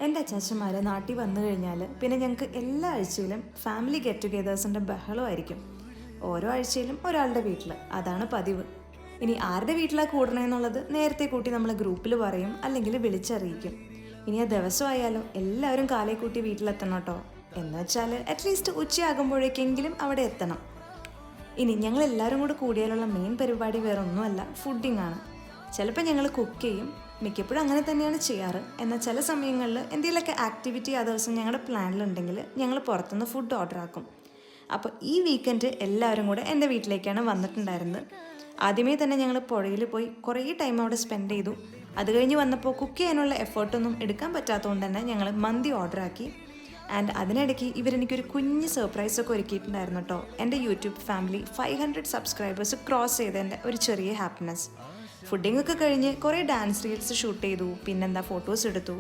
എൻ്റെ അച്ചാച്ചന്മാർ നാട്ടിൽ വന്നു കഴിഞ്ഞാൽ പിന്നെ ഞങ്ങൾക്ക് എല്ലാ ആഴ്ചയിലും ഫാമിലി ഗെറ്റ് ടുഗെദേഴ്സിൻ്റെ ബഹളമായിരിക്കും. ഓരോ ആഴ്ചയിലും ഒരാളുടെ വീട്ടിൽ, അതാണ് പതിവ്. ഇനി ആരുടെ വീട്ടിലാണ് കൂടണമെന്നുള്ളത് നേരത്തെ കൂട്ടി നമ്മൾ ഗ്രൂപ്പിൽ പറയും, അല്ലെങ്കിൽ വിളിച്ചറിയിക്കും. ഇനി ആ ദിവസമായാലോ എല്ലാവരും കാലേ കൂട്ടി വീട്ടിലെത്തണം കേട്ടോ. എന്ന് വെച്ചാൽ അറ്റ്ലീസ്റ്റ് ഉച്ചയാകുമ്പോഴേക്കെങ്കിലും അവിടെ എത്തണം. ഇനി ഞങ്ങൾ എല്ലാവരും കൂടെ കൂടിയാലുള്ള മെയിൻ പരിപാടി വേറെ ഒന്നുമല്ല, ഫുഡിങ് ആണ്. ചിലപ്പോൾ ഞങ്ങൾ കുക്ക് ചെയ്യും, മിക്കപ്പോഴും അങ്ങനെ തന്നെയാണ് ചെയ്യാറ്. എന്നാൽ ചില സമയങ്ങളിൽ എന്തെങ്കിലുമൊക്കെ ആക്ടിവിറ്റി ആ ദിവസം ഞങ്ങളുടെ പ്ലാനിലുണ്ടെങ്കിൽ ഞങ്ങൾ പുറത്തുനിന്ന് ഫുഡ് ഓർഡർ ആക്കും. അപ്പോൾ ഈ വീക്കെൻഡ് എല്ലാവരും കൂടെ എൻ്റെ വീട്ടിലേക്കാണ് വന്നിട്ടുണ്ടായിരുന്നത്. ആദ്യമേ തന്നെ ഞങ്ങൾ പുഴയിൽ പോയി കുറേ ടൈം അവിടെ സ്പെൻഡ് ചെയ്തു. അത് കഴിഞ്ഞ് വന്നപ്പോൾ കുക്ക് ചെയ്യാനുള്ള എഫേർട്ടൊന്നും എടുക്കാൻ പറ്റാത്തതുകൊണ്ട് തന്നെ ഞങ്ങൾ മന്തി ഓർഡർ ആക്കി. ആൻഡ് അതിനിടയ്ക്ക് ഇവരെനിക്കൊരു കുഞ്ഞ് സർപ്രൈസൊക്കെ ഒരുക്കിയിട്ടുണ്ടായിരുന്നു കേട്ടോ. എൻ്റെ യൂട്യൂബ് ഫാമിലി 500 സബ്സ്ക്രൈബേഴ്സ് ക്രോസ് ചെയ്തതിൻ്റെ ഒരു ചെറിയ ഹാപ്പിനെസ്. ഫുഡിങ്ങൊക്കെ കഴിഞ്ഞ് കുറേ ഡാൻസ് റീൽസ് ഷൂട്ട് ചെയ്തു, പിന്നെന്താ ഫോട്ടോസ് എടുത്തു.